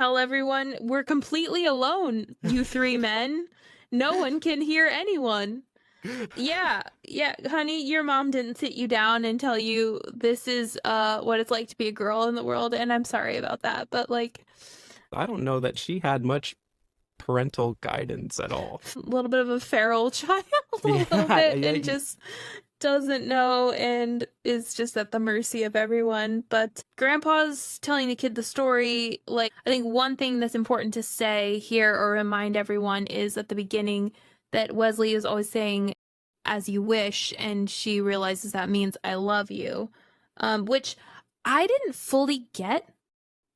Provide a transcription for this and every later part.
tell everyone we're completely alone, you three men. No one can hear anyone. Yeah, honey, your mom didn't sit you down and tell you this is what it's like to be a girl in the world, and I'm sorry about that, but like I don't know that she had much parental guidance at all. a little bit of a feral child, a little Yeah, bit, yeah, and just doesn't know and is just at the mercy of everyone. But Grandpa's telling the kid the story. Like, I think one thing that's important to say here or remind everyone is at the beginning that Wesley is always saying, as you wish, and she realizes that means I love you, which I didn't fully get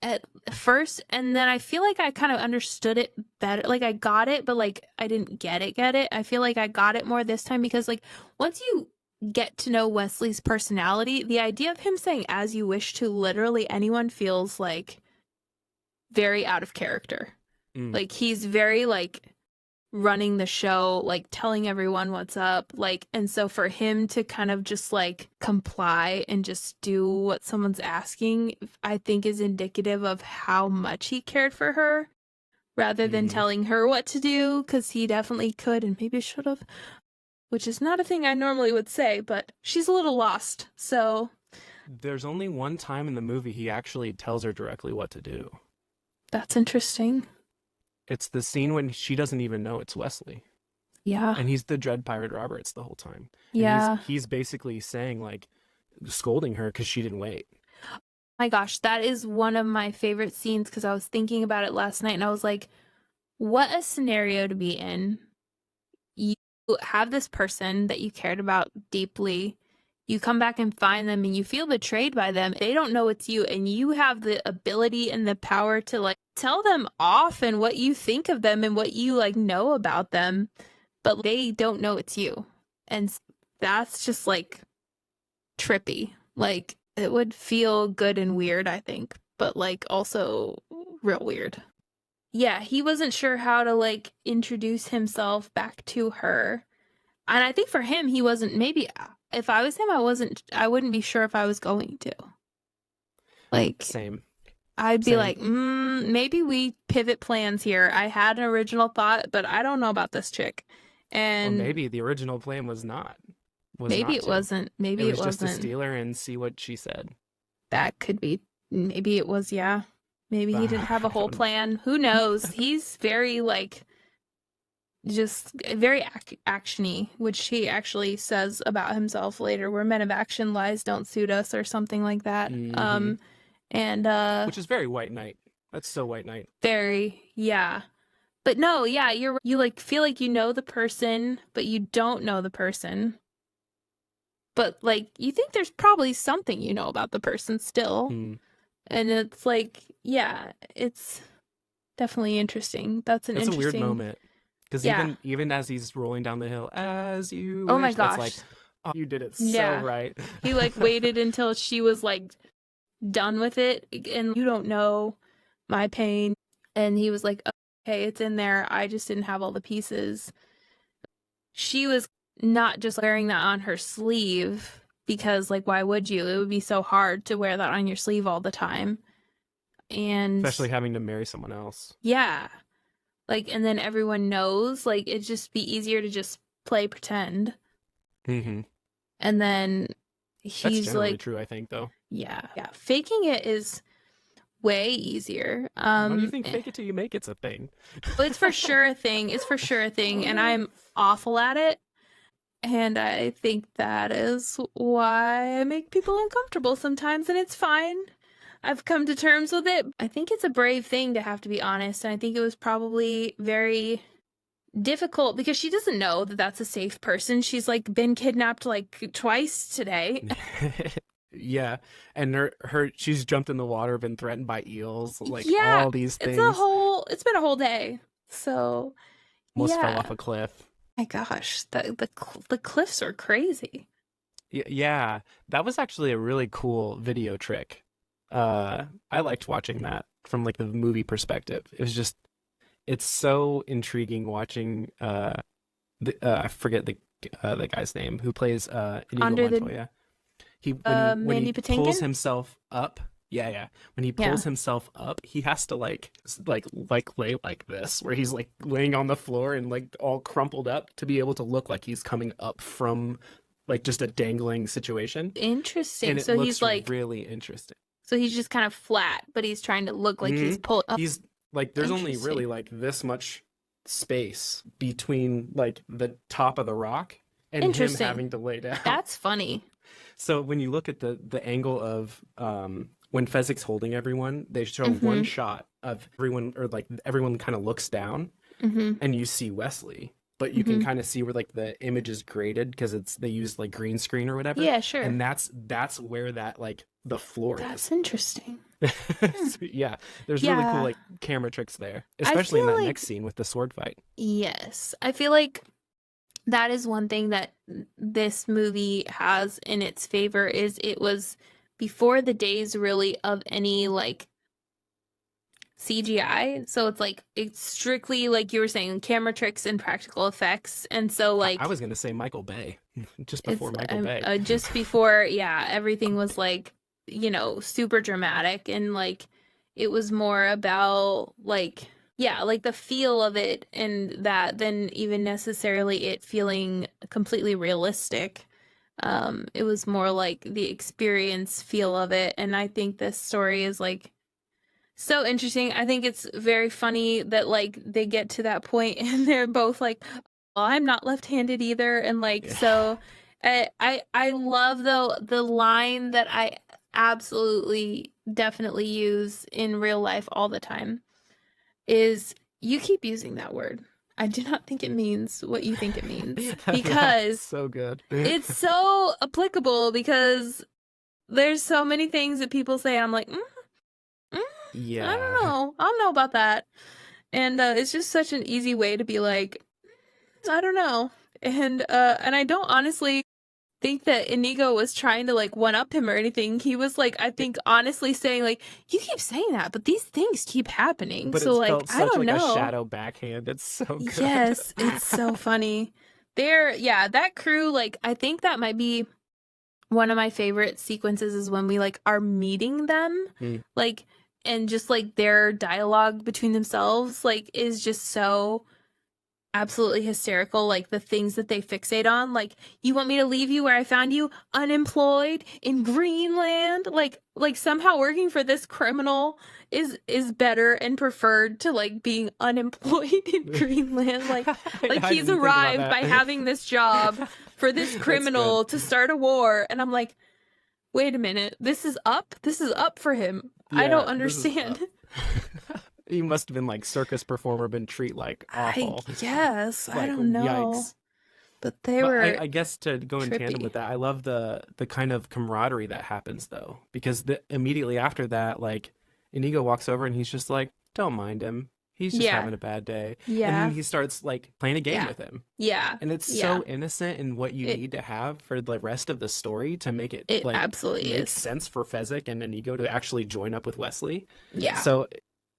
at first, and then I feel like I kind of understood it better. Like, I got it, but like I didn't get it. I feel like I got it more this time because like once you get to know Wesley's personality, the idea of him saying as you wish to literally anyone feels like very out of character. Like he's very like running the show, like telling everyone what's up, like, and so for him to kind of just like comply and just do what someone's asking, I think is indicative of how much he cared for her rather than telling her what to do, because he definitely could and maybe should have, which is not a thing I normally would say, but she's a little lost, so. There's only one time in the movie he actually tells her directly what to do. That's interesting. It's the scene when she doesn't even know it's Wesley. Yeah. And he's the Dread Pirate Roberts the whole time. And Yeah. He's basically saying, like, scolding her because she didn't wait. My gosh, that is one of my favorite scenes because I was thinking about it last night and I was like, what a scenario to be in. You have this person that you cared about deeply. You come back and find them and you feel betrayed by them. They don't know it's you, and you have the ability and the power to like tell them off and what you think of them and what you like know about them, but they don't know it's you. And that's just like trippy. Like it would feel good and weird, I think, but like also real weird. Yeah, he wasn't sure how to like introduce himself back to her. And I think for him, he wasn't, maybe if I was him, I wouldn't be sure if I was going to. Like, Same. I'd be Same. like, maybe we pivot plans here. I had an original thought, but I don't know about this chick. And or maybe the original plan was not. Maybe it wasn't. Maybe it wasn't. Just to steal her and see what she said. That could be. Maybe it was, yeah. Maybe he didn't have a whole plan. Who knows? He's very, like, just very actiony, which he actually says about himself later. We're men of action, lies don't suit us, or something like that. And which is very White Knight. That's so White Knight. Very, yeah. But no, yeah, you like feel like you know the person, but you don't know the person. But like you think there's probably something you know about the person still. And it's like, yeah, it's definitely interesting. That's an interesting. It's a weird moment. Because even as he's rolling down the hill, as you oh my wish, gosh, like, oh, you did it so right. He like waited until she was like done with it, and you don't know my pain. And he was like, okay, it's in there. I just didn't have all the pieces. She was not just wearing that on her sleeve because, like, why would you? It would be so hard to wear that on your sleeve all the time. And especially having to marry someone else. Yeah. Like, and then everyone knows, like, it'd just be easier to just play pretend. And then he's that's generally like, true, I think, though. Yeah. Faking it is way easier. Why do you think fake it till you make it's a thing? Well, it's for sure a thing. It's for sure a thing, and I'm awful at it. And I think that is why I make people uncomfortable sometimes, and it's fine. I've come to terms with it. I think it's a brave thing to have to be honest, and I think it was probably very difficult because she doesn't know that that's a safe person. She's like been kidnapped like twice today. Yeah, and her she's jumped in the water, been threatened by eels, like all these things. It's been a whole day. So almost fell off a cliff. My gosh, the cliffs are crazy. Yeah, that was actually a really cool video trick. I liked watching that from like the movie perspective. It was just, it's so intriguing watching. I forget the guy's name who plays Inigo Montoya. When Mandy he Patinkin? pulls himself up, Yeah. When he Yeah. pulls himself up, he has to lay like this, where he's like laying on the floor and like all crumpled up to be able to look like he's coming up from like just a dangling situation. Interesting. And it So looks he's like, really interesting. so he's just kind of flat, but he's trying to look like he's pulled up. He's like, there's only Interesting. really like this much space between like the top of the rock and him Interesting. having to lay down. That's funny. So when you look at the angle of when Fezzick's holding everyone, they show one shot of everyone, or like everyone kind of looks down, and you see Wesley, but you can kind of see where like the image is graded because they use like green screen or whatever. Yeah, sure. And that's where that like the floor That's is. interesting. So, yeah, there's really cool like camera tricks there, especially in that next scene with the sword fight. Yes. I feel like that is one thing that this movie has in its favor, is it was before the days really of any like CGI. So it's strictly like you were saying, camera tricks and practical effects. And so like I was gonna say Michael Bay, just before Michael Bay. Just before, yeah, everything was like, super dramatic, and like it was more about like, yeah, like the feel of it and that than even necessarily it feeling completely realistic. It was more like the experience feel of it. And I think this story is like so interesting. I think it's very funny that like they get to that point and they're both like, well, I'm not left-handed either. And like, so I love though the line that I absolutely definitely use in real life all the time is, you keep using that word. I do not think it means what you think it means. Because so good. It's so applicable, because there's so many things that people say, I'm like, yeah, I don't know about that. And it's just such an easy way to be like, I don't know. And I don't honestly think that Inigo was trying to like one up him or anything. He was like, I think honestly saying like, you keep saying that, but these things keep happening. But so it like, felt I such don't like know. a shadow backhand. It's so good. Yes, it's so funny. That crew, like, I think that might be one of my favorite sequences, is when we like are meeting them, like, and just like their dialogue between themselves, like, is just so absolutely hysterical. Like the things that they fixate on, like, you want me to leave you where I found you, unemployed in Greenland, like somehow working for this criminal is better and preferred to like being unemployed in Greenland. Like he's arrived by having this job for this criminal to start a war, and I'm like, wait a minute, this is up for him. I don't understand. He must have been like circus performer, been treated like awful. Yes, like, I don't know. Yikes. But were. I guess to go in tandem with that, I love the kind of camaraderie that happens though, because immediately after that, like Inigo walks over and he's just like, "Don't mind him. He's just having a bad day." Yeah. And then he starts like playing a game with him. Yeah. And it's so innocent in what you need to have for the rest of the story to make it like absolutely make sense for Fezzik and Inigo to actually join up with Wesley. Yeah. So.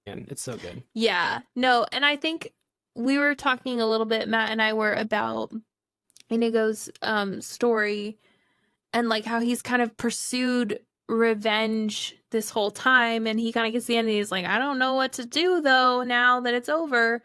And it's so good. Yeah. No, and I think we were talking a little bit, Matt and I were, about Inigo's story, and like how he's kind of pursued revenge this whole time, and he kind of gets to the end and he's like, I don't know what to do though now that it's over.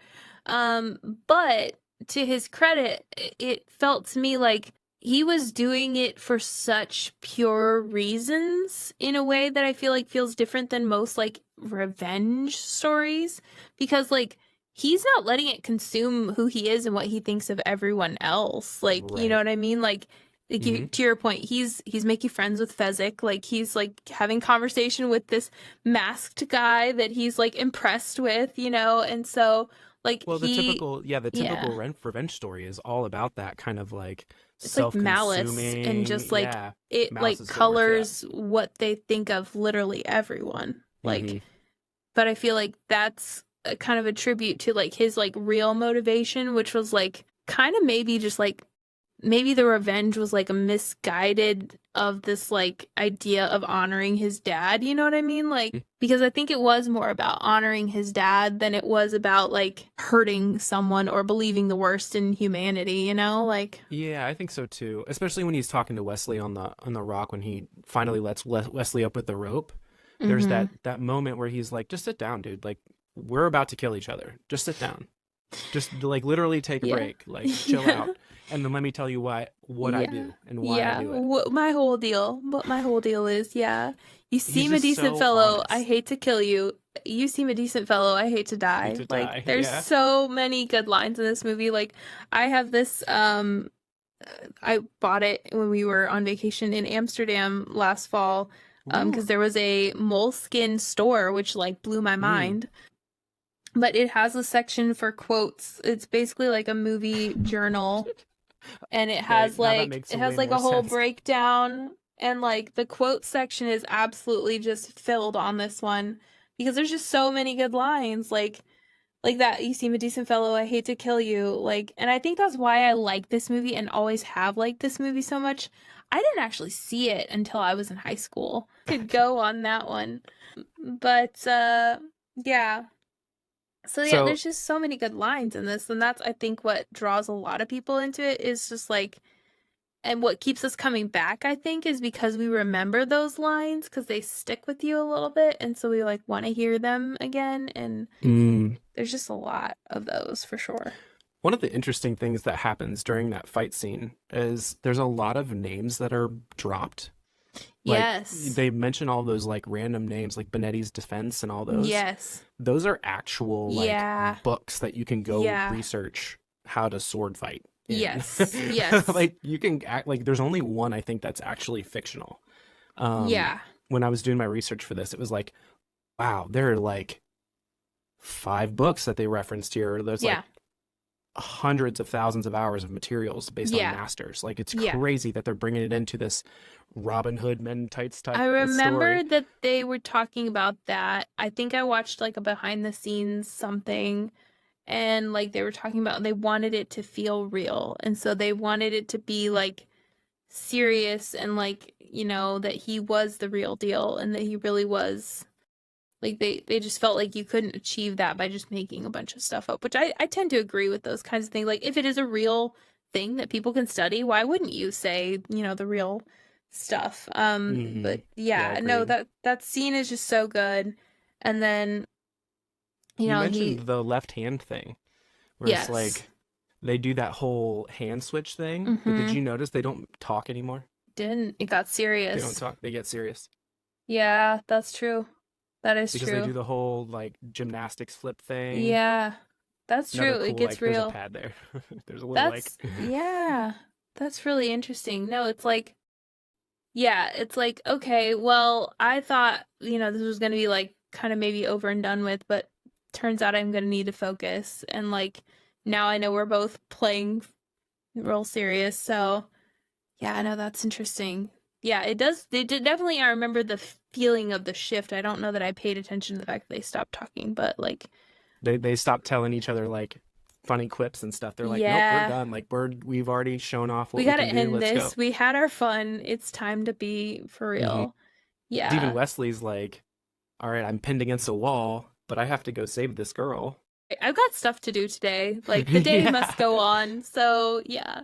But to his credit, it felt to me like he was doing it for such pure reasons in a way that I feel like feels different than most like revenge stories, because like he's not letting it consume who he is and what he thinks of everyone else. Like, you know what I mean? Like to your point, he's making friends with Fezzik. Like he's like having conversation with this masked guy that he's like impressed with, and so like, well, the typical revenge story is all about that kind of like it's like malice, and just like it like colors what they think of literally everyone. Like, but I feel like that's a kind of a tribute to like his like real motivation, which was like kind of maybe just like maybe the revenge was like a misguided of this like idea of honoring his dad, you know what I mean? Like, because I think it was more about honoring his dad than it was about like hurting someone or believing the worst in humanity, like. Yeah, I think so too. Especially when he's talking to Wesley on the rock, when he finally lets Wesley up with the rope. there's Mm-hmm. that moment where he's like, just sit down, dude. Like, we're about to kill each other. Just sit down. Just like literally take a Yeah. break. Like, chill Yeah. out. And then let me tell you what I Yeah. do and why I Yeah. do it. My whole deal. What my whole deal is, yeah. You He's seem a just decent so fellow. I honest. hate to kill you. You seem a decent fellow. I hate to Hate die. to Like, die. there's Yeah. so many good lines in this movie. Like, I have this I bought it when we were on vacation in Amsterdam last fall, Ooh. because there was a moleskin store which like blew my Mm. mind. But it has a section for quotes. It's basically like a movie journal, and Okay, now that makes it has way like more a whole sense. breakdown, and like the quote section is absolutely just filled on this one because there's just so many good lines like that, you seem a decent fellow, I hate to kill you, like, and I think that's why I like this movie and always have liked this movie so much. I didn't actually see it until I was in high school. Could go on that one. But yeah. So yeah, So there's just so many good lines in this, and that's I think what draws a lot of people into it is just like, and what keeps us coming back, I think, is because we remember those lines because they stick with you a little bit, and so we like want to hear them again, and mm, there's just a lot of those for sure. one of the interesting things that happens during that fight scene is there's a lot of names that are dropped. Like Yes. they mention all those like random names like Benetti's Defense and all those. Yes. Those are actual like Yeah. books that you can go Yeah. research how to sword fight in. Yes. Yes. Like you can act like there's only one I think that's actually fictional. Yeah. When I was doing my research for this, it was like, wow, there are like 5 books that they referenced here. There's like Yeah. hundreds of thousands of hours of materials based on Yeah. masters. Like it's Yeah. crazy that they're bringing it into this Robin Hood Men in Tights type I story. remember that they were talking about that. I think I watched like a behind the scenes something, and like they were talking about they wanted it to feel real. And so they wanted it to be like serious and like, that he was the real deal and that he really was like they just felt like you couldn't achieve that by just making a bunch of stuff up, which I tend to agree with those kinds of things. Like if it is a real thing that people can study, why wouldn't you say, the real stuff? Hmm. But Yeah, yeah, no, agreed. that scene is just so good. And then, You he mentioned the left hand thing, where it's yes. like they do that whole hand switch thing, but did Mm-hmm. you notice they don't talk anymore? Didn't it got They don't serious. talk, they get serious. Yeah, that's true. That is Because they true. do the whole like gymnastics flip thing. Yeah, that's Another true. It cool gets like there's a real. pad there. There's a little like Yeah, that's really interesting. No, it's like, yeah, it's like, okay, well, I thought, this was going to be like kind of maybe over and done with, but turns out I'm going to need to focus. And like, now I know we're both playing real serious. So, yeah, I know that's interesting. Yeah, it does. They did definitely, I remember the feeling of the shift. I don't know that I paid attention to the fact that they stopped talking, but like, they stop telling each other like funny quips and stuff. They're like, nope, we're yeah, done. Like we've already shown off we what we got to can do. end Let's go. this. We had our fun. It's time to be for Hmm. real. Even Yeah. Wesley's like, all right, I'm pinned against a wall, but I have to go save this girl. I've got stuff to do today. Like the day Yeah. must go on. So, yeah.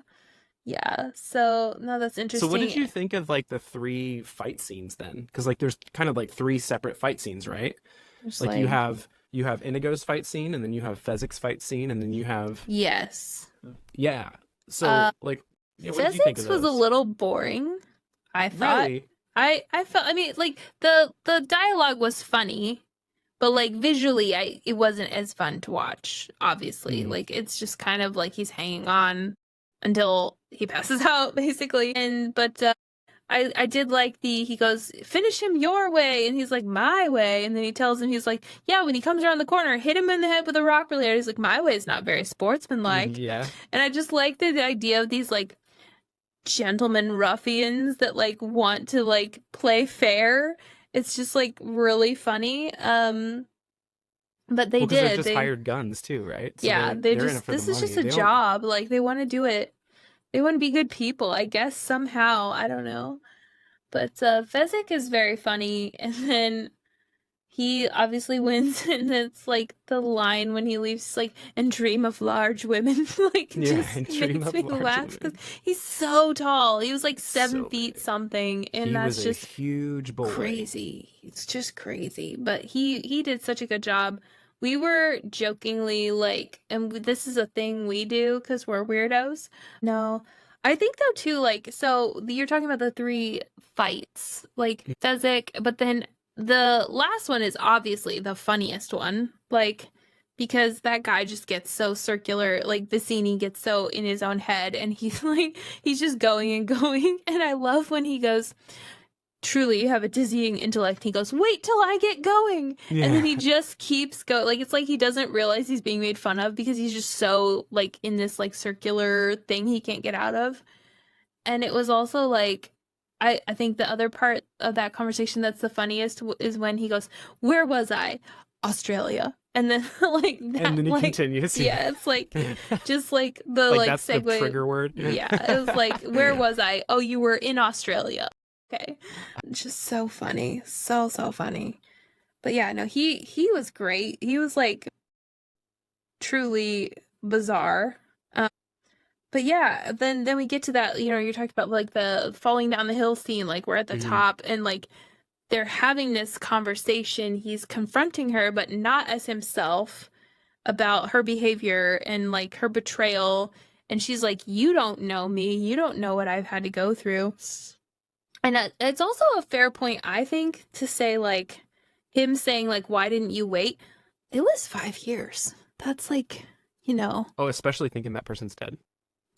Yeah. So, no, that's So what did interesting. you think of like the 3 fight scenes then? Because like there's kind of like 3 separate fight scenes, right? Just Like like, you have Inigo's fight scene, and then you have Fezzik's fight scene, and then you have yes. yeah. Uh, So like, yeah, what did you think of Physics was a those? little boring, I thought. Really? I felt, I mean, like the dialogue was funny, but like visually it wasn't as fun to watch, obviously. Mm. Like it's just kind of like he's hanging on until he passes out basically. And but I did like he goes, finish him your way, and he's like, my way, and then he tells him, he's like, yeah, when he comes around the corner, hit him in the head with a rock really hard. He's like, my way is not very sportsmanlike. Yeah. And I just like the idea of these like gentleman ruffians that like want to like play fair. It's just like really funny. But they Well, because they're did. just hired guns too, right? So Yeah, they're in it for the this is just money. a They don't. job. Like they want to do it. They want to be good people, I guess somehow. I don't know. But Fezzik is very funny, and then he obviously wins, and it's like the line when he leaves, like, and dream of large women, like, Yeah, just and dream makes of me large laugh because women. he's so tall. He was like seven So feet big. something, and He was that's a just huge boy. crazy. It's just crazy. But he did such a good job. We were jokingly like, and this is a thing we do because we're weirdos. No, I think though too, like, so you're talking about the three fights, like Fezzik, but then the last one is obviously the funniest one, like, because that guy just gets so circular, like Vicini gets so in his own head, and he's like, he's just going and going, and I love when he goes, truly you have a dizzying intellect. He goes, wait till I get going. And then Yeah. he just keeps going. Like, it's like he doesn't realize he's being made fun of because he's just so, like, in this, like, circular thing he can't get out of. And it was also, like, I think the other part of that conversation that's the funniest is when he goes, where was I? Australia. And then, like, And that, then he like, continues. yeah, it's like, just like the, Like like, that's the segue. trigger word. Yeah, it was like, where was I? Oh, you were in Australia. Okay. Just so funny. So, so funny. But yeah, no, he was great. He was like truly bizarre. Um, but yeah, then we get to that, you know, you're talking about like the falling down the hill scene, like we're at the hmm top and like they're having this conversation. He's confronting her, but not as himself about her behavior and like her betrayal. And she's like, you don't know me. You don't know what I've had to go through. And it's also a fair point, I think, to say, like, him saying, like, why didn't you wait? It was 5 years. That's like, you know, Oh, especially thinking that person's dead.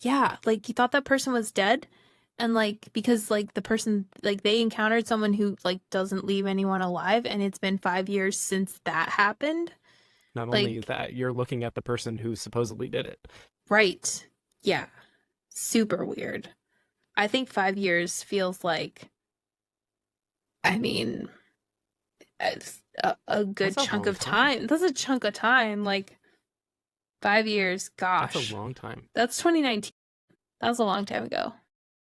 yeah, like, you thought that person was dead. And, like, because, like, the person, like, they encountered someone who, like, doesn't leave anyone alive. And it's been 5 years since that happened. Not only Like, that, you're looking at the person who supposedly did it. right. Yeah. Super weird. I think 5 years feels like, I mean, it's a good That's a chunk long of time. time. That's a chunk of time. Like 5 years. That's a Gosh, long time. that's 2019. That was a long time ago.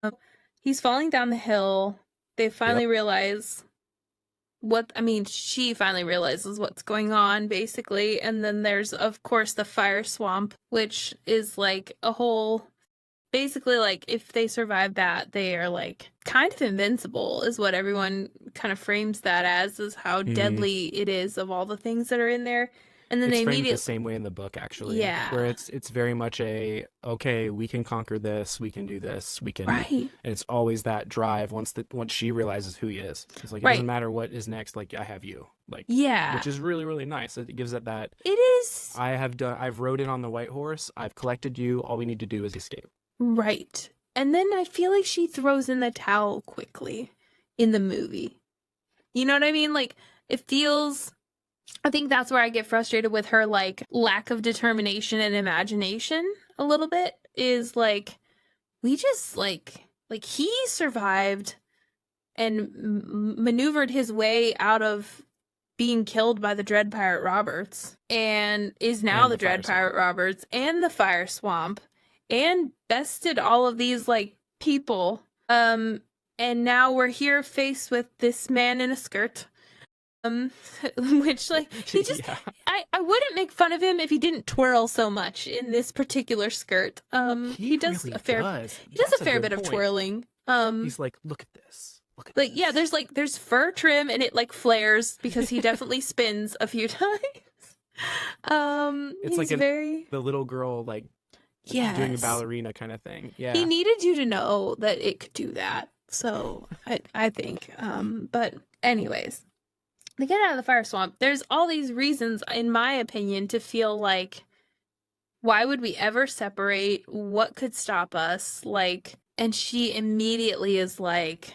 Um, he's falling down the hill. They Yep. finally realize what, I mean, she finally realizes what's going on, basically. And then there's, of course, the fire swamp, which is like a whole, basically, like, if they survive that, they are like kind of invincible, is what everyone kind of frames that as, is how Mm. deadly it is of all the things that are in there. And then It's they framed the immediately, same way in the book, actually, where yeah, it's very much a okay, we can conquer this, we can do this, we can, right, and it's always that drive once she realizes who he is. It's like it doesn't right, matter what is next, like I have you, like, yeah, which is really really nice. It gives it that it is, I've rode in on the white horse, I've collected you. All we need to do is escape. right. And then I feel like she throws in the towel quickly in the movie. You know what I mean? Like, it feels, I think that's where I get frustrated with her, like, lack of determination and imagination a little bit, is like, we just, like he survived and maneuvered his way out of being killed by the Dread Pirate Roberts and is now And the the fire Dread Pirate swamp. Roberts and the Fire Swamp and bested all of these, like, people. And now we're here faced with this man in a skirt. Um, which, like, he just, Yeah, I wouldn't make fun of him if he didn't twirl so much in this particular skirt. he really does. He does a That's a fair good bit of point. twirling. He's like, look at this, look at Like, yeah, this. there's fur trim and it, like, flares because he definitely spins a few times. It's He's like very, the little girl like doing a yes. ballerina kind of thing. He Yeah. needed you to know that it could do that. So I think. But anyways, they get out of the fire swamp. There's all these reasons, in my opinion, to feel like, why would we ever separate? What could stop us? Like, and she immediately is like,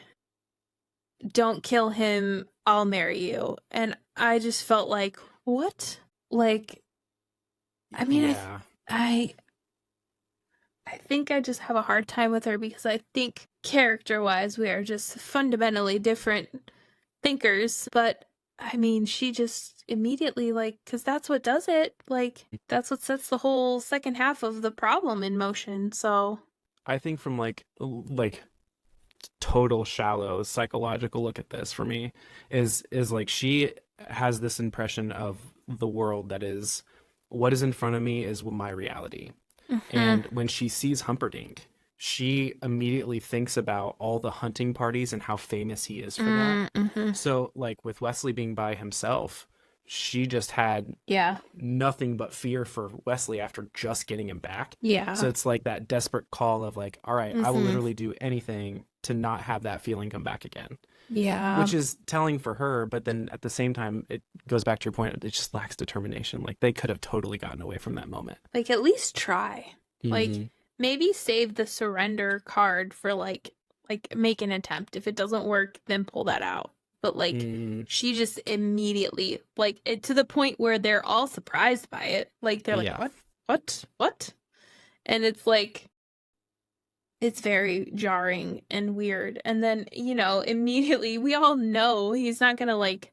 don't kill him, I'll marry you. And I just felt like, what? Like, I mean, Yeah. I I think I just have a hard time with her because I think character-wise we are just fundamentally different thinkers, but I mean, she just immediately, like, because that's what does it. Like, that's what sets the whole second half of the problem in motion. So, I think from like total shallow psychological look at this for me is like she has this impression of the world that is what is in front of me is my reality. And when she sees Humperdinck, she immediately thinks about all the hunting parties and how famous he is for that. So, like, with Wesley being by himself, she just had nothing but fear for Wesley after just getting him back. Yeah. So it's like that desperate call of like, all right, I will literally do anything to not have that feeling come back again. Yeah. Which is telling for her, but then at the same time, it goes back to your point, it just lacks determination. Like, they could have totally gotten away from that moment. Like, at least try. Like, maybe save the surrender card for, like, make an attempt. If it doesn't work, then pull that out. But, like, she just immediately, like, to the point where they're all surprised by it. Like, they're like, what? And it's like, it's very jarring and weird. And then, you know, immediately, we all know he's not gonna, like,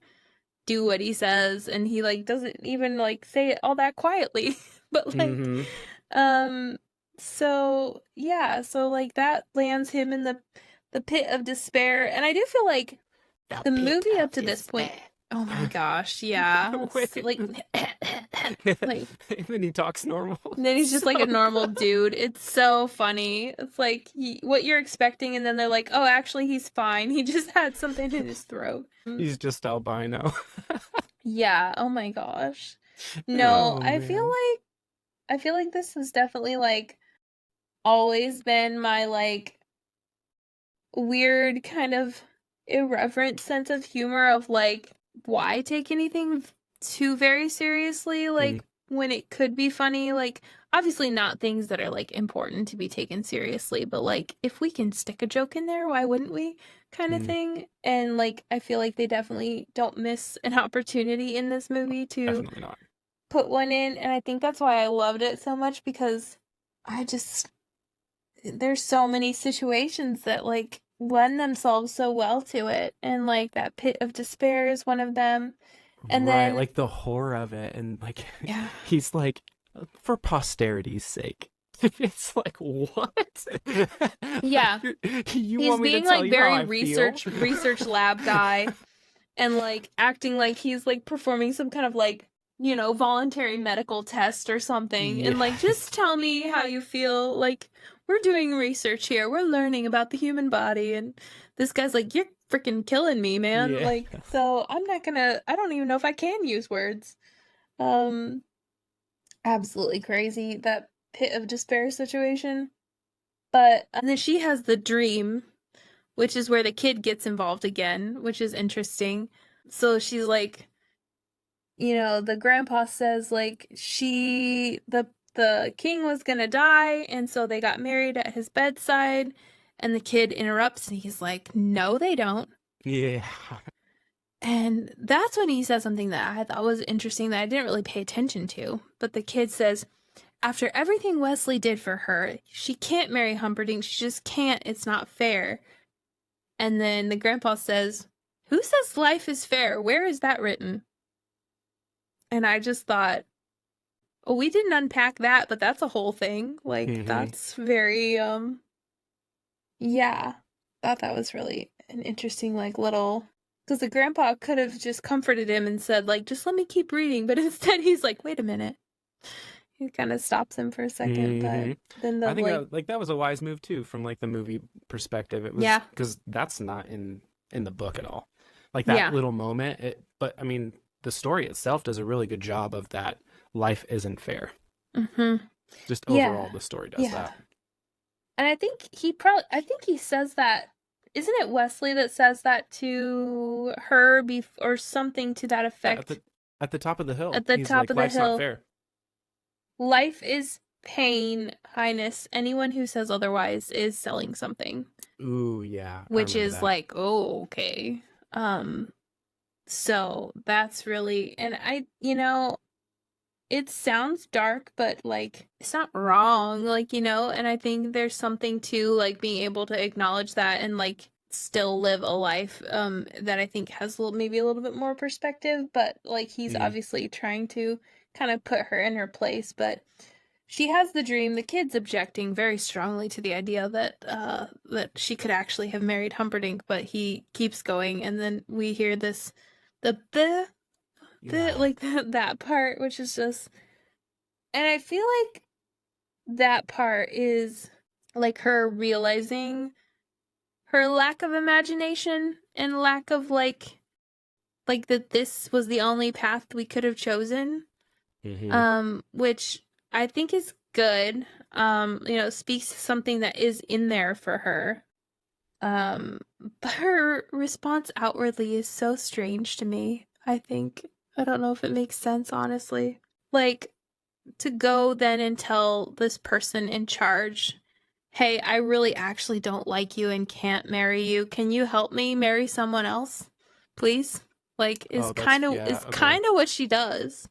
do what he says. And he, like, doesn't even, like, say it all that quietly. But, like, so, yeah. So, like, that lands him in the pit of despair. And I do feel like the movie up to this point, oh my gosh, yeah. Like, and then he talks normal. And then he's just like a normal dude. It's so funny. It's like what you're expecting, and then they're like, oh, actually, he's fine. He just had something in his throat. He's just albino. Yeah. Oh my gosh. No, I feel like this has definitely, like, always been my, like, weird kind of irreverent sense of humor of, like, why take anything too very seriously, like, when it could be funny. Like, obviously not things that are, like, important to be taken seriously, but, like, if we can stick a joke in there, why wouldn't we, kind of thing. And, like, I feel like they definitely don't miss an opportunity in this movie to Definitely not put one in. And I think that's why I loved it so much, because there's so many situations that, like, lend themselves so well to it, and, like, that pit of despair is one of them. And then, like, the horror of it, and, like, he's like, for posterity's sake. It's like, what? Yeah. He's want me being, to tell, like, very research lab guy, and, like, acting like he's, like, performing some kind of, like, you know, voluntary medical test or something. And, like, just tell me how you feel. Like, we're doing research here. We're learning about the human body. And this guy's like, you're freaking killing me, man. Like, so I don't even know if I can use words. Absolutely crazy, that pit of despair situation. But, and then she has the dream, which is where the kid gets involved again, which is interesting. So she's like, you know, the grandpa says, like, the king was gonna die, and so they got married at his bedside, and the kid interrupts, and he's like, no, they don't. Yeah. And that's when he says something that I thought was interesting that I didn't really pay attention to. But the kid says, after everything Wesley did for her, she can't marry Humperdinck. She just can't. It's not fair. And then the grandpa says, who says life is fair? Where is that written? And I just thought, oh, we didn't unpack that, but that's a whole thing. Like, that's very, yeah. Thought that was really an interesting, like, little, because the grandpa could have just comforted him and said, like, just let me keep reading. But instead he's like, wait a minute. He kind of stops him for a second. But then I think that was a wise move too, from, like, the movie perspective. It was, because that's not in the book at all. Like, that little moment, but I mean, the story itself does a really good job of that. Life isn't fair. Just overall, the story does that. And I think he says that. Isn't it Wesley that says that to her or something to that effect? At the top of the hill. At the top of the Life's hill. Not fair. Life is pain, Highness. Anyone who says otherwise is selling something. Ooh, yeah. Which is like, oh, okay. So that's really, and it sounds dark, but, like, it's not wrong, like, you know, and I think there's something to, like, being able to acknowledge that and, like, still live a life, that I think has maybe a little bit more perspective, but, like, he's obviously trying to kind of put her in her place. But she has the dream. The kid's objecting very strongly to the idea that she could actually have married Humperdinck, but he keeps going, and then we hear this, the the Yeah. like that part, which is just, and I feel like that part is like her realizing her lack of imagination and lack of like that this was the only path we could have chosen, Hmm. which I think is good. Speaks to something that is in there for her. Um, but her response outwardly is so strange to me. I don't know if it makes sense, honestly. Like, to go then and tell this person in charge, hey, I really actually don't like you and can't marry you. Can you help me marry someone else? Please? Like, Oh, that's is yeah, okay. kind of what she does,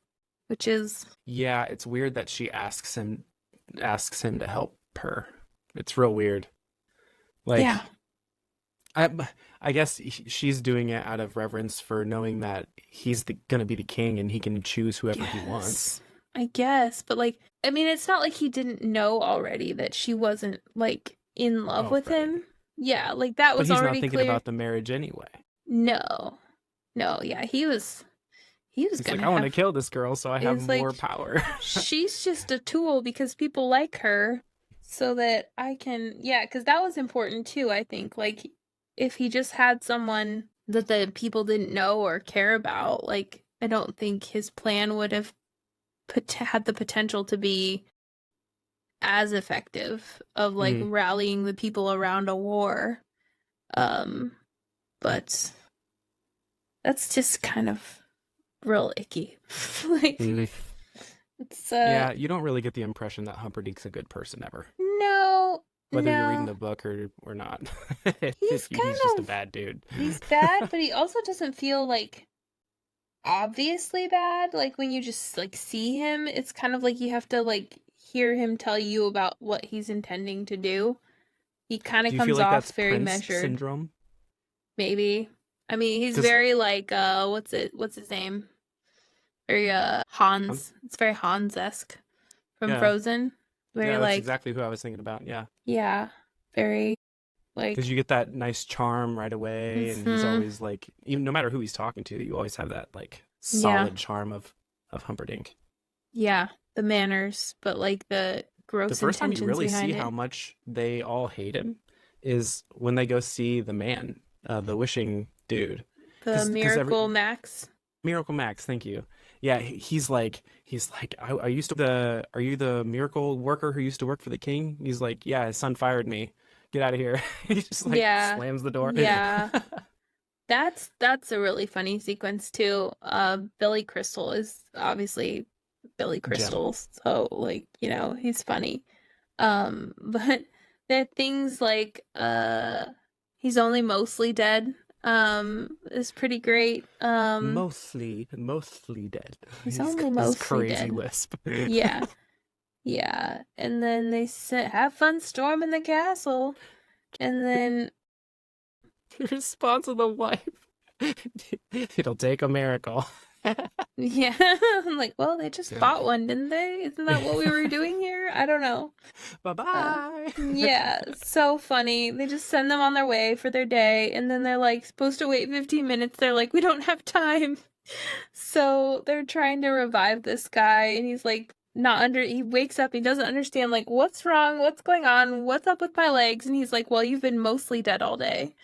which is, Yeah, it's weird that she asks him to help her. It's real weird. yeah. Like I I guess she's doing it out of reverence for knowing that he's gonna be the king and he can choose whoever he wants. Yes, I guess. But like, I mean, it's not like he didn't know already that she wasn't like in love Oh, with right. him. Yeah, like that But was he's not already thinking clear. about the marriage anyway. No, no, yeah, he was He's like, gonna I want to have. kill this girl so I have It's more like power. she's just a tool because people like her, so that I can. Yeah, because that was important too. I think like if he just had someone that the people didn't know or care about, like I don't think his plan would have had the potential to be as effective of like Mm. rallying the people around a war. Um, but that's just kind of real icky. Like Mm. it's Yeah, you don't really get the impression that Humperdinck's a good person ever, no, whether you're reading no. the book or not. He's He's just kind a of bad dude. he's bad, but he also doesn't feel like obviously bad. Like when you just like see him, it's kind of like you have to like hear him tell you about what he's intending to do. He kind of Do you feel comes like that's off very Prince measured. syndrome? Maybe. I mean, he's Because very like what's his name? Very Hans. It's very Hans-esque from yeah, Frozen. Very yeah, that's like exactly who I was thinking about. Yeah, yeah, very because like you get that nice charm right away, and he's mhm. always like, even no matter who he's talking to, you always have that like Yeah. solid charm of Humperdinck. Yeah, the manners, but like the The gross first time you intentions really behind see how it. much they all hate him is when they go see the man, the wishing dude, The because every Miracle Max. Miracle Max, thank you. Yeah, he's like, I used to are you the miracle worker who used to work for the king? He's like, yeah, his son fired me. Get out of here. He just like Yeah. slams the door. Yeah. That's a really funny sequence too. Billy Crystal is obviously Billy Gem. Crystal, so like, he's funny. But there are things like he's only mostly dead. Is pretty great. Mostly dead. He's He's only his mostly crazy dead. lisp. Yeah. Yeah. And then they said have fun storming the castle. And then The response of the wife. It'll take a miracle. yeah, I'm like, well, they just fought one, didn't they? Isn't that what we were doing here? I don't know. Bye Uh, bye. yeah, so funny. They just send them on their way for their day, and then they're like supposed to wait 15 minutes. They're like, we don't have time. So they're trying to revive this guy, and he's like, not under, he wakes up, he doesn't understand, like, what's wrong? What's going on? What's up with my legs? And he's like, well, you've been mostly dead all day.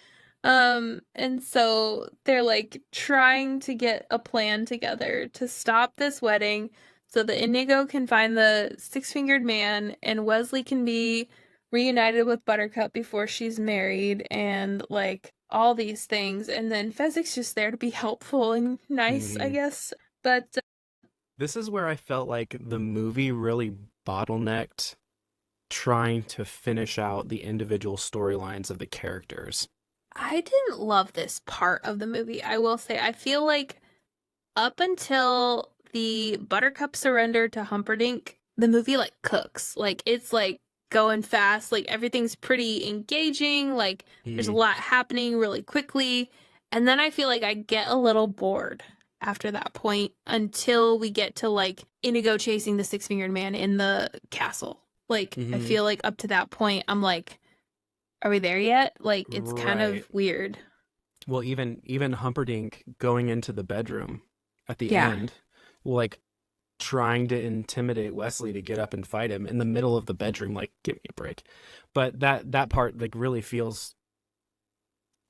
And so they're like trying to get a plan together to stop this wedding so that Inigo can find the six-fingered man and Wesley can be reunited with Buttercup before she's married and like all these things. And then Fezzik's just there to be helpful and nice, I Mhm. guess. But This is where I felt like the movie really bottlenecked trying to finish out the individual storylines of the characters. I didn't love this part of the movie. I will say, I feel like up until the Buttercup surrender to Humperdinck, the movie like cooks. Like it's like going fast, like everything's pretty engaging, like there's a Mm. lot happening really quickly. And then I feel like I get a little bored after that point until we get to like Inigo chasing the six-fingered man in the castle. Like I Hmm. feel like up to that point I'm like, are we there yet? Like it's kind Right. of weird. Well, even Humperdinck going into the bedroom at the Yeah. end, like trying to intimidate Wesley to get up and fight him in the middle of the bedroom. Like, give me a break. But that part like really feels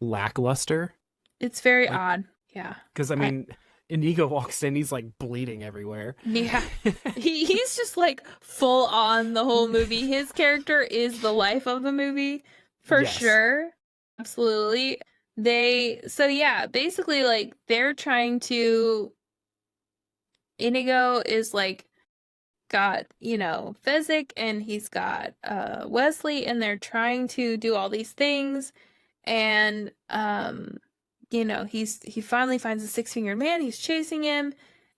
lackluster. It's very Like, odd. Yeah. because I mean, Inigo walks in, he's like bleeding everywhere. Yeah. He's just like full on the whole movie. His character is the life of the movie for Yes. sure. Absolutely. Basically like they're trying to Inigo is like got, Fezzik and he's got Wesley and they're trying to do all these things and he finally finds the six-fingered man, he's chasing him,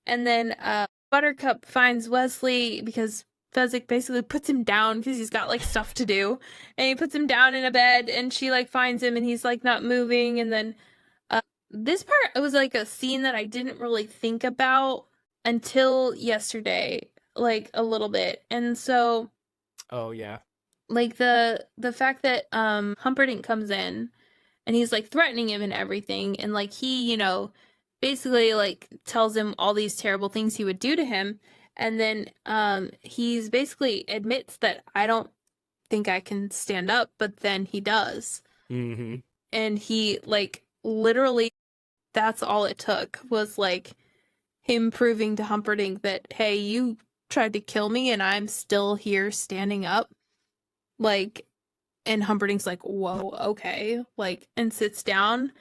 and then Buttercup finds Wesley because Fezzik basically puts him down because he's got like stuff to do, and he puts him down in a bed and she like finds him and he's like not moving, and then this part, it was like a scene that I didn't really think about until yesterday, like a little bit. And so Oh yeah. like the fact that Humperdinck comes in and he's like threatening him and everything, and like he, basically like tells him all these terrible things he would do to him, and then he's basically admits that I don't think I can stand up, but then he does. Mm-hmm. And he like literally that's all it took was like him proving to Humperdinck that, hey, you tried to kill me and I'm still here standing up. Like, and Humperdinck's like, whoa, okay. Like, and sits down,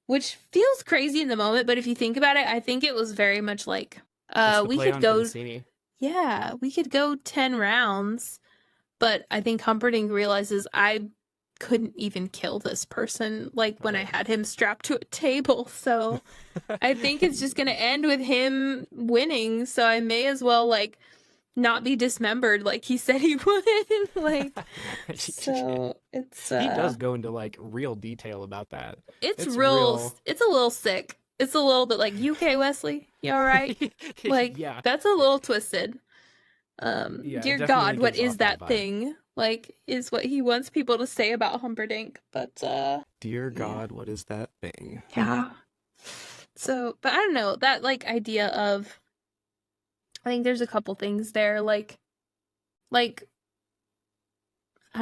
which feels crazy in the moment. But if you think about it, I think it was very much like, we could go, yeah, we could go 10 rounds. But I think Humperdinck realizes I couldn't even kill this person like when I had him strapped to a table, so I think it's just gonna end with him winning, so I may as well like not be dismembered like he said he would. Like, so it's he does go into like real detail about that. It's real. It's a little sick. It's a little bit like, you okay, Wesley? You all right? Like, yeah, that's a little twisted. Dear God, what is that thing? Like, is what he wants people to say about Humperdinck, but dear God, what is that thing? Yeah. So, but I don't know, that like idea of, I think there's a couple things there, like I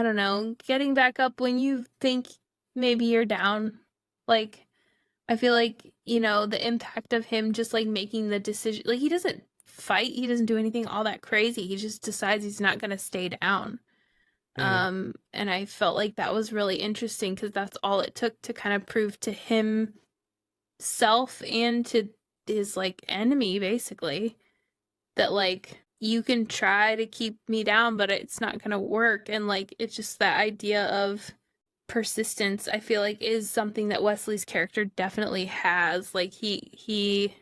don't know, getting back up when you think maybe you're down. Like, I feel like, the impact of him just like making the decision, like he doesn't fight, he doesn't do anything all that crazy, he just decides he's not going to stay down. And I felt like that was really interesting because that's all it took to kind of prove to himself and to his like enemy basically that like, you can try to keep me down but it's not gonna work. And like, it's just that idea of persistence, I feel like, is something that Wesley's character definitely has. Like, he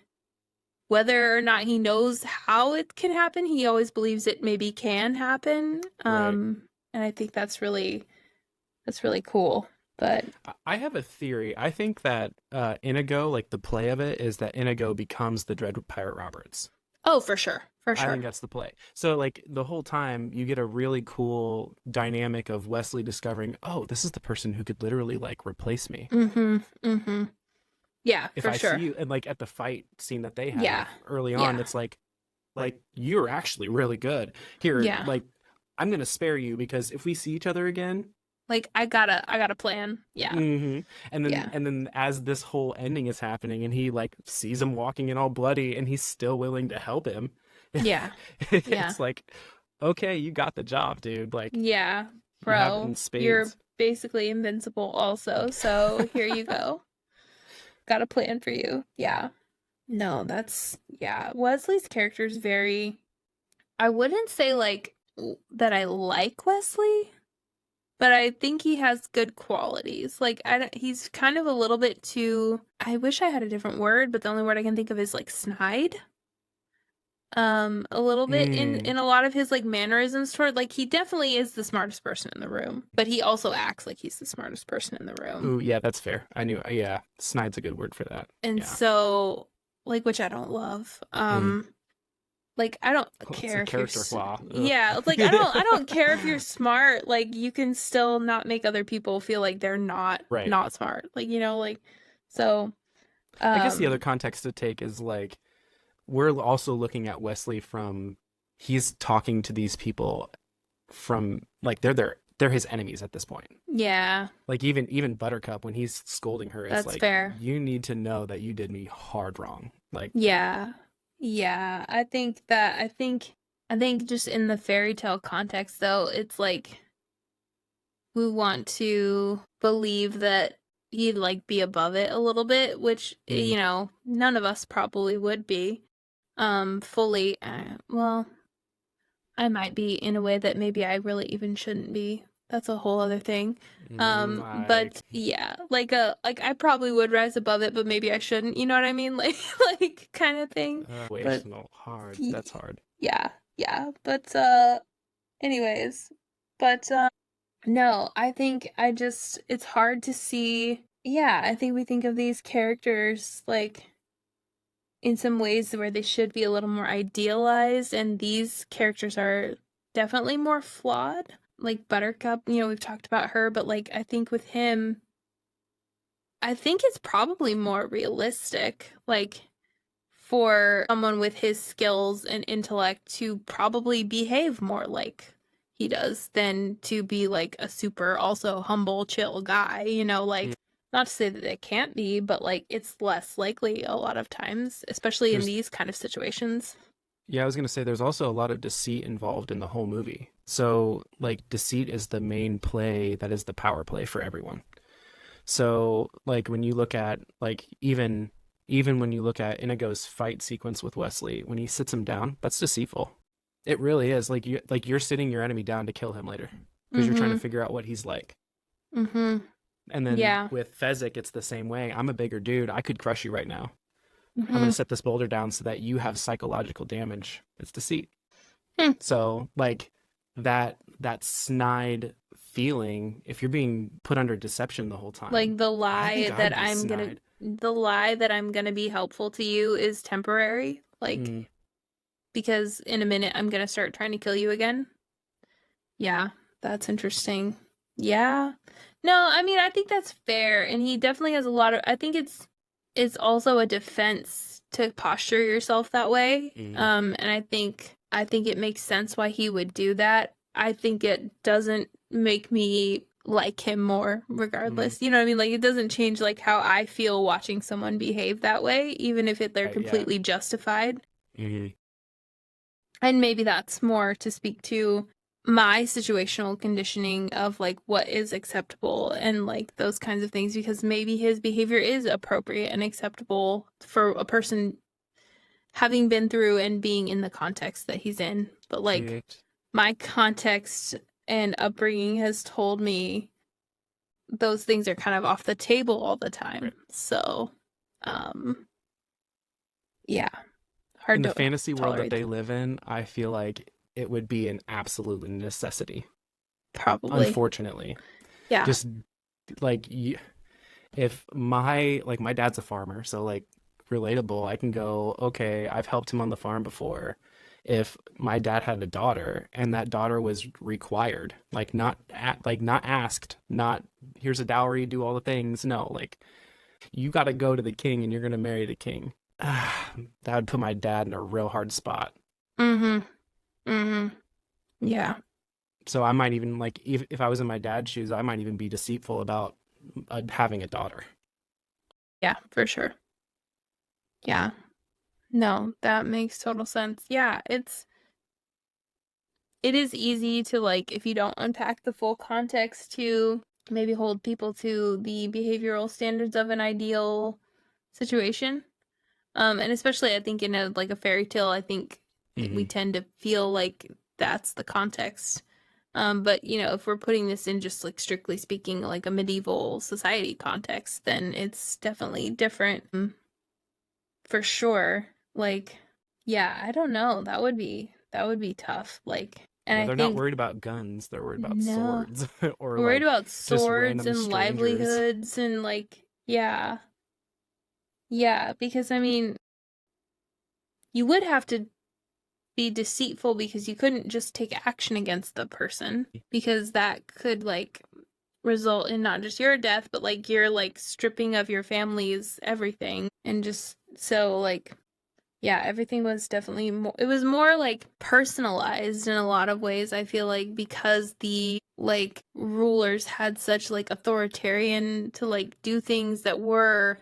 whether or not he knows how it can happen, he always believes it maybe can happen. Right. And I think that's really cool. But I have a theory. I think that Inigo, like the play of it, is that Inigo becomes the Dread Pirate Roberts. Oh, for sure. For sure. I think that's the play. So like the whole time you get a really cool dynamic of Wesley discovering, oh, this is the person who could literally like replace me. Mm-hmm. Mm-hmm. Yeah, if for I sure. see you, and like at the fight scene that they have early on, it's like you're actually really good. Here, like, I'm gonna spare you because if we see each other again, like I got a plan. Yeah. Mm-hmm. And then as this whole ending is happening and he like sees him walking in all bloody and he's still willing to help him. Yeah. It's like, okay, you got the job, dude. Like, yeah, bro, you're basically invincible also. So here you go. Got a plan for you. Yeah. No, Wesley's character is very, I wouldn't say like that I like Wesley, but I think he has good qualities. Like, he's kind of a little bit too, I wish I had a different word, but the only word I can think of is like snide. A little bit in a lot of his like mannerisms toward, like, he definitely is the smartest person in the room, but he also acts like he's the smartest person in the room. Ooh, yeah, that's fair. I knew. Yeah, snide's a good word for that. And so, like, which I don't love. Like, I don't care if you're flaw. Yeah, like I don't care if you're smart. Like, you can still not make other people feel like they're not smart. Like, like, so I guess the other Um, context to take is like we're also looking at Wesley from he's talking to these people from like they're his enemies at this point. yeah, Like even Buttercup when he's scolding her, it's that's like fair. you need to know that you did me hard wrong. Like Yeah. Yeah. I think just in the fairy tale context though, it's like we want to believe that he'd like be above it a little bit, which mm, none of us probably would be fully well, I might be in a way that maybe I really even shouldn't be. That's a whole other thing. like But yeah, like I probably would rise above it, but maybe I shouldn't, you know what I mean? Like kind of thing. But situational hard. y- That's hard. yeah, yeah. But anyways, but no, I think it's hard to see. Yeah, I think we think of these characters like in some ways where they should be a little more idealized, and these characters are definitely more flawed. Like Buttercup, we've talked about her, but like I think with him, I think it's probably more realistic, like for someone with his skills and intellect to probably behave more like he does than to be like a super also humble, chill guy, Mm. like not to say that it can't be, but like it's less likely a lot of times, especially in There's these kind of situations. Yeah, I was gonna say there's also a lot of deceit involved in the whole movie. So like deceit is the main play that is the power play for everyone. So like when you look at like even when you look at Inigo's fight sequence with Wesley, when he sits him down, that's deceitful. It really is. You're sitting your enemy down to kill him later because you're trying to Mm-hmm. figure out what he's like. Mm-hmm. And then Yeah. with Fezzik, it's the same way. I'm a bigger dude. I could crush you right now. I'm going Mm-hmm. to set this boulder down so that you have psychological damage. It's deceit. Hmm. So like that snide feeling, if you're being put under deception the whole time, Like I think I'd be snide. the lie that I'm gonna be helpful to you is temporary. Like Mm, because in a minute I'm gonna start trying to kill you again. Yeah, that's interesting. Yeah. No, I mean I think that's fair, and he definitely has a lot of I think it's also a defense to posture yourself that way. mm, And I think it makes sense why he would do that. I think it doesn't make me like him more mm. regardless. You know what I mean? Like it doesn't change like how I feel watching someone behave that way, even if they're Yeah. completely justified. Mhm. And maybe that's more to speak to my situational conditioning of like what is acceptable and like those kinds of things, because maybe his behavior is appropriate and acceptable for a person having been through and being in the context that he's in. But like Mhm. my context and upbringing has told me those things are kind of off the table all the time. Right. So, um, yeah, In hard the to fantasy world that tolerate they that. live in, I feel like it would be an absolute necessity, Probably. unfortunately. Yeah. Just like if my dad's a farmer, so like relatable, I can go, okay, I've helped him on the farm before. If my dad had a daughter and that daughter was required, not asked, not here's a dowry, do all the things. No, like you got to go to the king and you're going to marry the king. That would put my dad in a real hard spot. Mm-hmm. Mm-hmm. Yeah. So I might even like if I was in my dad's shoes, I might even be deceitful about having a daughter. Yeah, for sure. Yeah. No, that makes total sense. Yeah, it is easy to like if you don't unpack the full context to maybe hold people to the behavioral standards of an ideal situation. And especially I think in a like a fairy tale, I think we Hmm. tend to feel like that's the context. But if we're putting this in just like strictly speaking like a medieval society context, then it's definitely different. For sure. Like, yeah, I don't know. That would be tough. Like, and Yeah, I they're not think worried about guns; they're worried about no, swords or we're worried like about just swords random and strangers. livelihoods and like, yeah, yeah, because I mean, you would have to be deceitful because you couldn't just take action against the person because that could like result in not just your death, but like your like stripping of your family's everything. And just so like, yeah, everything was definitely more, it was more like personalized in a lot of ways, I feel like, because the like rulers had such like authoritarian to like do things that were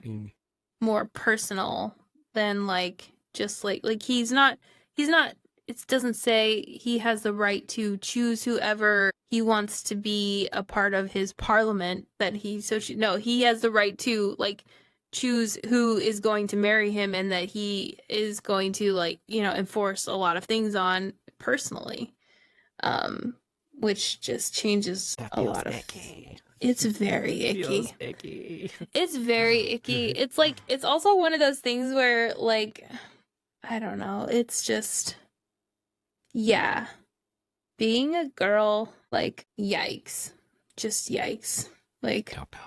more personal than like just like he's not it doesn't say he has the right to choose whoever he wants to be a part of his parliament that he no, he has the right to like choose who is going to marry him, and that he is going to like, you know, enforce a lot of things on personally, which just changes That a feels lot of icky. it's very icky. Feels icky. It's very icky. It's like, it's also one of those things where like, I don't know, it's just, yeah, being a girl, like, yikes, just yikes. Like, Don't know.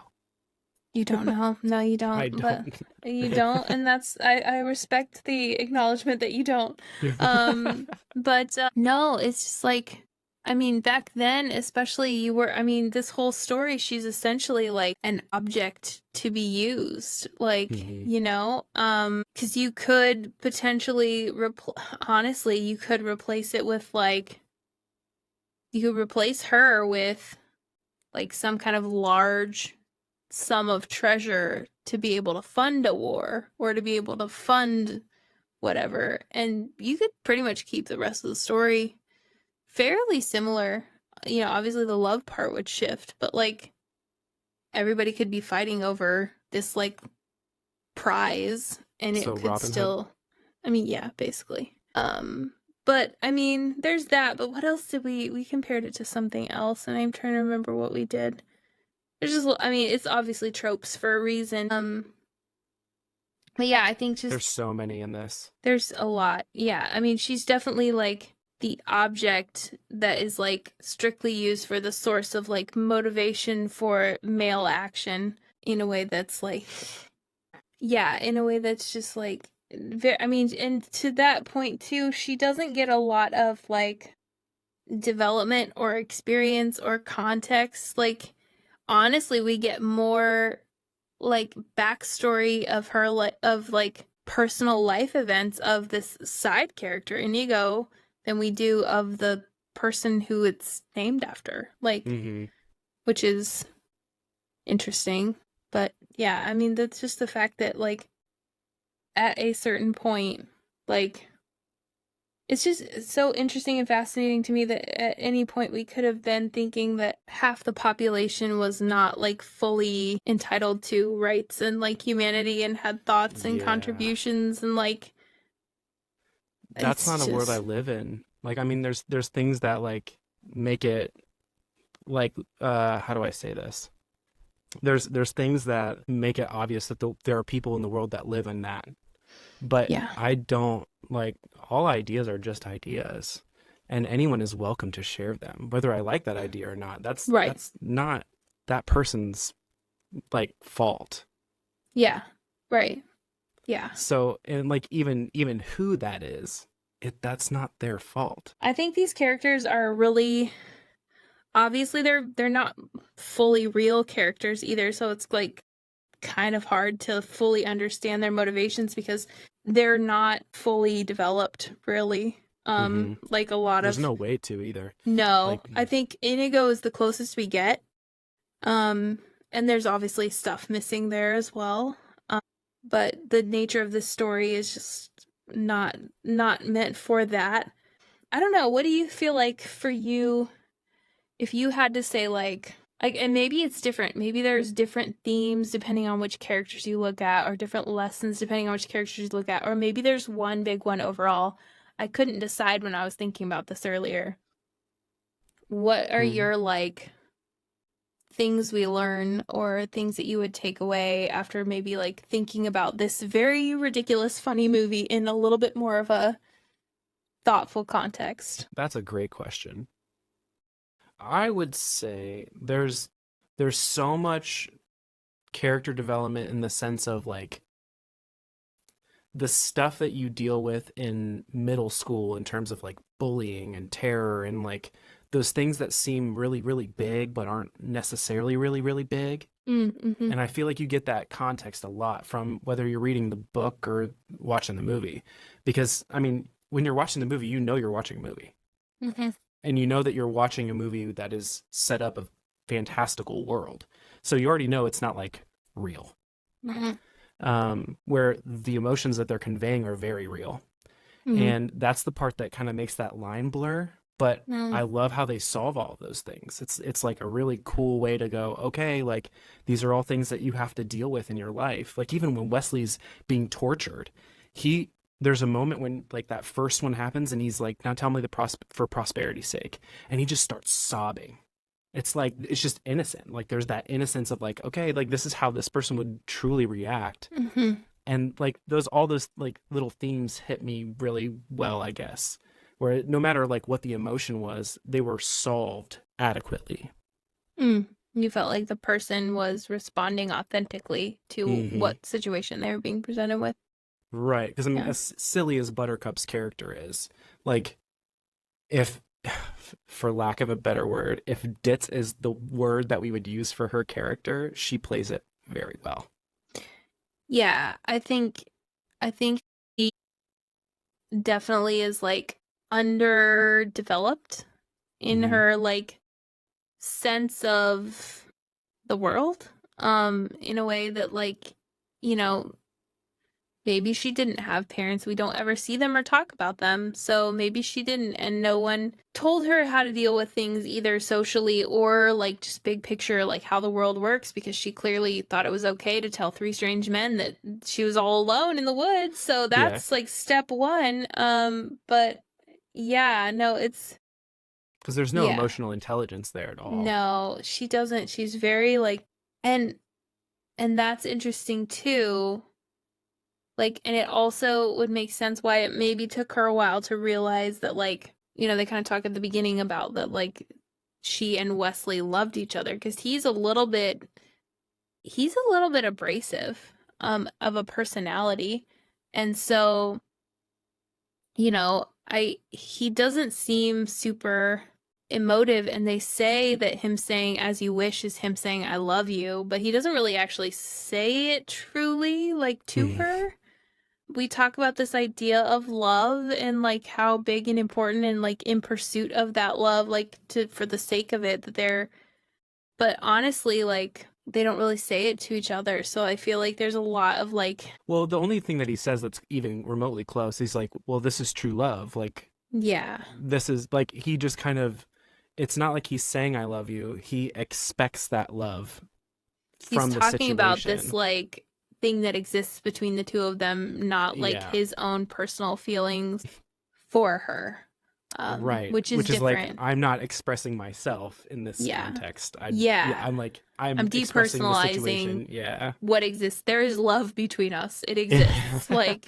you don't know. No, you don't. I But don't. you don't, and that's, I respect the acknowledgement that you don't. But no, it's just like, I mean, back then, especially, you were, I mean, this whole story, she's essentially like an object to be used, like, you know, because you could potentially, honestly, you could replace it with like, you could replace her with like some kind of large sum of treasure to be able to fund a war or to be able to fund whatever, and you could pretty much keep the rest of the story fairly similar. You know, obviously the love part would shift, but like everybody could be fighting over this like prize, and it So could Robin Hood. still, I mean, yeah, basically. But I mean, there's that, but what else did we compared it to something else, and I'm trying to remember what we did. There's just, I mean, it's obviously tropes for a reason. But yeah, I think There's just so many in this. there's a lot. Yeah, I mean, she's definitely like the object that is like strictly used for the source of like motivation for male action in a way that's like, yeah, in a way that's just like, I mean, and to that point too, she doesn't get a lot of like development or experience or context. Like, honestly, we get more like backstory of her, like of like personal life events of this side character Inigo than we do of the person who it's named after, like, which is interesting. But yeah, I mean, that's just the fact that like at a certain point, like, it's just so interesting and fascinating to me that at any point we could have been thinking that half the population was not like fully entitled to rights and like humanity and had thoughts and contributions, and like, That's not a world I just, live in. Like, I mean, there's things that like make it like how do I say this? There's things that make it obvious that there are people in the world that live in that. But yeah, I don't like, all ideas are just ideas, and anyone is welcome to share them, whether I like that idea or not. That's right, that's not that person's like fault. yeah, right, yeah. So, and like even who that is, that's not their fault. I think these characters are really, obviously they're not fully real characters either, so it's like kind of hard to fully understand their motivations because they're not fully developed, really. Like a lot There's of, no way to either. no, Like, I think Inigo is the closest we get. And there's obviously stuff missing there as well. But the nature of this story is just not meant for that. I don't know. What do you feel like for you if you had to say like, and maybe it's different. Maybe there's different themes depending on which characters you look at, or different lessons depending on which characters you look at, or maybe there's one big one overall. I couldn't decide when I was thinking about this earlier. What are your like things we learn, or things that you would take away after maybe like thinking about this very ridiculous funny movie in a little bit more of a thoughtful context? that's a great question. I would say there's so much character development in the sense of like the stuff that you deal with in middle school in terms of like bullying and terror and like those things that seem really, really big but aren't necessarily really, really big. Mm-hmm. And I feel like you get that context a lot from whether you're reading the book or watching the movie. Because, I mean, when you're watching the movie, you know you're watching a movie. Mm-hmm. And you know that you're watching a movie that is set up a fantastical world. So you already know it's not like real. Where the emotions that they're conveying are very real. Mm-hmm. And that's the part that kind of makes that line blur. But I love how they solve all of those things. It's like a really cool way to go, okay, like these are all things that you have to deal with in your life. Like even when Wesley's being tortured, there's a moment when like that first one happens and he's like, now tell me for prosperity's sake. And he just starts sobbing. It's like, it's just innocent. Like there's that innocence of like, okay, like this is how this person would truly react. Mm-hmm. And like all those like little themes hit me really well, I guess. Where no matter like what the emotion was, they were solved adequately. You felt like the person was responding authentically to what situation they were being presented with. Right. Because I mean, as silly as Buttercup's character is, like, if, for lack of a better word, if ditz is the word that we would use for her character, she plays it very well. Yeah, I think he definitely is like underdeveloped in her like sense of the world, in a way that like, you know, maybe she didn't have parents. We don't ever see them or talk about them. So maybe she didn't, and no one told her how to deal with things either socially or like just big picture, like how the world works, because she clearly thought it was okay to tell three strange men that she was all alone in the woods. So that's like step one. But yeah, no, it's because there's no emotional intelligence there at all. No, she doesn't. She's very like, and that's interesting too. Like, and it also would make sense why it maybe took her a while to realize that, like, you know, they kind of talk at the beginning about that, like, she and Wesley loved each other, because he's a little bit abrasive, of a personality. And so, you know, he doesn't seem super emotive, and they say that him saying "as you wish" is him saying "I love you," but he doesn't really actually say it truly, like, to her. We talk about this idea of love and like how big and important and like in pursuit of that love, like for the sake of it, but honestly, like they don't really say it to each other. So I feel like there's a lot of like, well, the only thing that he says that's even remotely close, he's like, well, this is true love. Like, yeah, this is like, he just kind of, it's not like he's saying I love you. He expects that love from the situation. He's talking about this like thing that exists between the two of them, not like his own personal feelings for her. Right. Which is different. Like, I'm not expressing myself in this context. I'm I'm depersonalizing what exists. There is love between us. It exists. Like,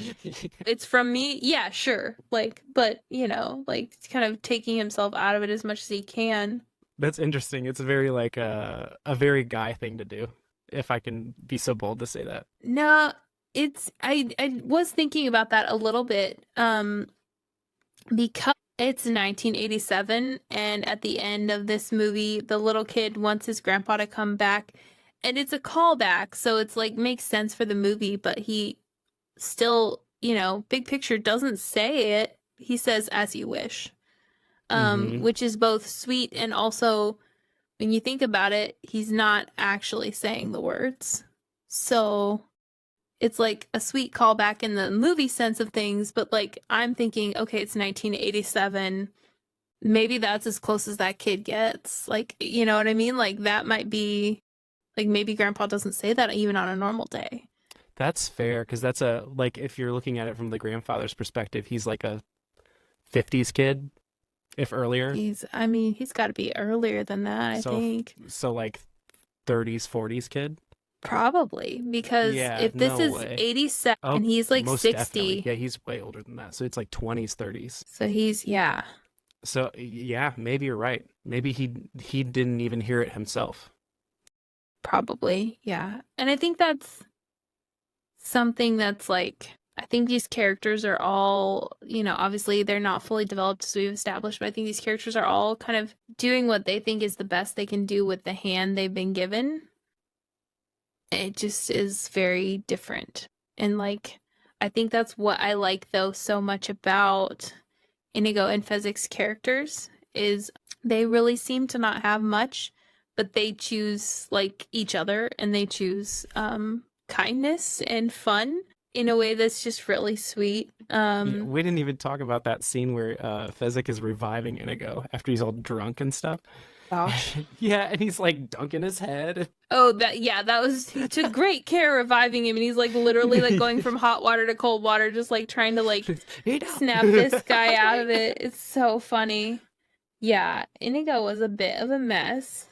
it's from me. Yeah, sure. Like, but, you know, like kind of taking himself out of it as much as he can. That's interesting. It's very like a very guy thing to do, if I can be so bold to say that. No, it's I was thinking about that a little bit, because it's 1987, and at the end of this movie, the little kid wants his grandpa to come back, and it's a callback, so it's like makes sense for the movie, but he still, you know, big picture doesn't say it. He says "as you wish," which is both sweet and also, when you think about it, he's not actually saying the words. So it's like a sweet callback in the movie sense of things, but like I'm thinking, okay, it's 1987. Maybe that's as close as that kid gets. Like, you know what I mean? Like that might be, like maybe grandpa doesn't say that even on a normal day. That's fair, because that's like, if you're looking at it from the grandfather's perspective, he's like a 50s kid, if earlier. He's got to be earlier than that, I think. So like 30s, 40s kid? Probably, because if this is 87 and he's like 60. Definitely. Yeah, he's way older than that. So it's like 20s, 30s. So he's, So yeah, maybe you're right. Maybe he didn't even hear it himself. Probably, yeah. And I think that's something that's like I think these characters are all, obviously they're not fully developed as we've established, but I think these characters are all kind of doing what they think is the best they can do with the hand they've been given. It just is very different. And like, I think that's what I like though so much about Inigo and Fezzik's characters is they really seem to not have much, but they choose like each other and they choose kindness and fun in a way that's just really sweet. We didn't even talk about that scene where Fezzik is reviving Inigo after he's all drunk and stuff. Gosh. Yeah, and he's like dunking his head. Oh, that was, he took great care reviving him, and he's like literally like going from hot water to cold water, just like trying to like snap this guy out of it. It's so funny. Yeah, Inigo was a bit of a mess.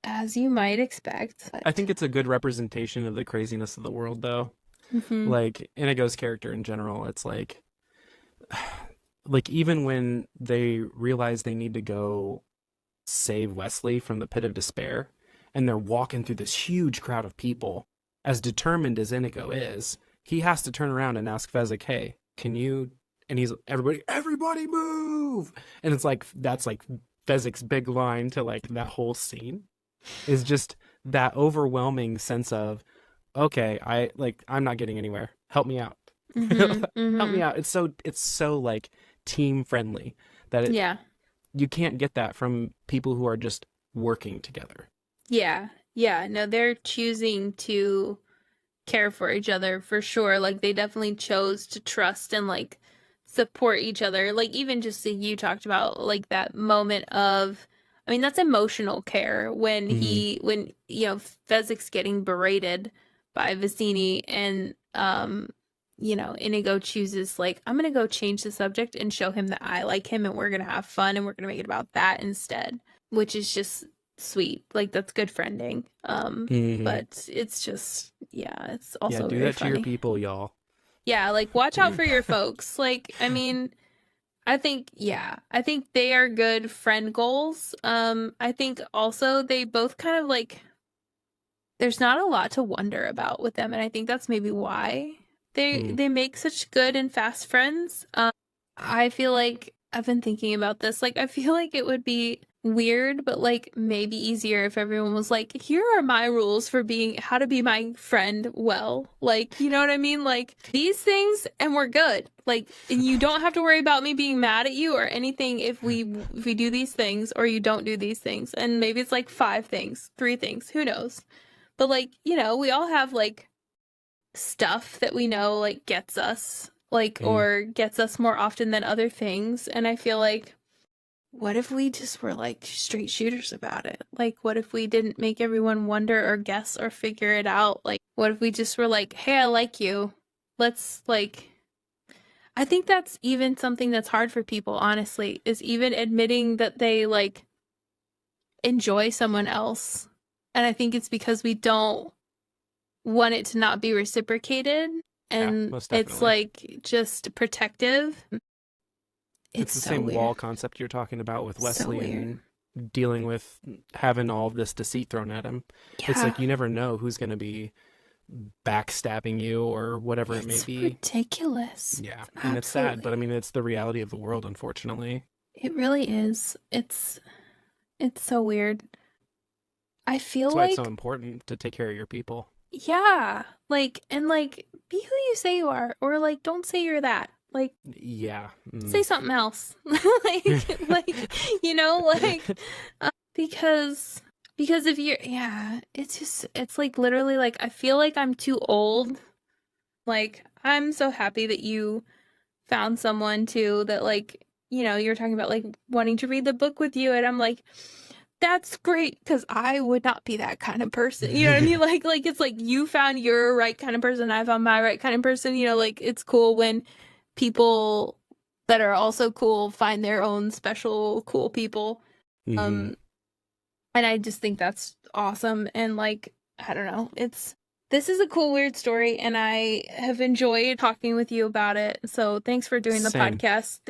As you might expect. I think it's a good representation of the craziness of the world, though. Mm-hmm. Like Inigo's character in general, it's like even when they realize they need to go save Wesley from the pit of despair, and they're walking through this huge crowd of people, as determined as Inigo is, he has to turn around and ask Fezzik, "Hey, can you?" And he's everybody move! And it's like that's like Fezzik's big line to like that whole scene is just that overwhelming sense of, okay, I'm not getting anywhere. Help me out. Mm-hmm. Help me out. It's so like team friendly that you can't get that from people who are just working together. Yeah. No, they're choosing to care for each other for sure. Like they definitely chose to trust and like support each other. Like even just like you talked about like that moment of, I mean, that's emotional care when when Fezzik's getting berated by Vicini and Inigo chooses like, I'm gonna go change the subject and show him that I like him and we're gonna have fun and we're gonna make it about that instead, which is just sweet. Like that's good friending. But it's just it's also do very that funny. to your people, y'all. Yeah, like watch out for your folks. Like, I mean, I think they are good friend goals. I think also they both kind of like there's not a lot to wonder about with them, and I think that's maybe why they make such good and fast friends. I feel like I've been thinking about this. Like, I feel like it would be weird, but like maybe easier if everyone was like, here are my rules for how to be my friend well. Like, you know what I mean? Like these things and we're good. Like, and you don't have to worry about me being mad at you or anything if we do these things or you don't do these things. And maybe it's like 5 things, 3 things, who knows? But like, we all have like stuff that we know like gets us like or gets us more often than other things, and I feel like what if we just were like straight shooters about it? Like what if we didn't make everyone wonder or guess or figure it out? Like what if we just were like, hey, I like you, let's like, I think that's even something that's hard for people, honestly, is even admitting that they like enjoy someone else. And I think it's because we don't want it to not be reciprocated, and it's like just protective. It's the same wall concept you're talking about with Wesley and dealing with having all of this deceit thrown at him. Yeah. It's like you never know who's going to be backstabbing you or whatever it may be. It's ridiculous. Yeah, and it's sad, but I mean, it's the reality of the world, unfortunately. It really is. It's so weird. I feel that's why it's so important to take care of your people. Yeah, like, and like, be who you say you are, or like, don't say you're that. Like, say something else. like, because if you're, it's like literally like, I feel like I'm too old. Like, I'm so happy that you found someone too that like, you're talking about like wanting to read the book with you, and I'm like, that's great, because I would not be that kind of person. You know what I mean? Like it's like you found your right kind of person, I found my right kind of person. Like it's cool when people that are also cool find their own special cool people. And I just think that's awesome. And like, I don't know, this is a cool, weird story, and I have enjoyed talking with you about it. So thanks for doing the podcast.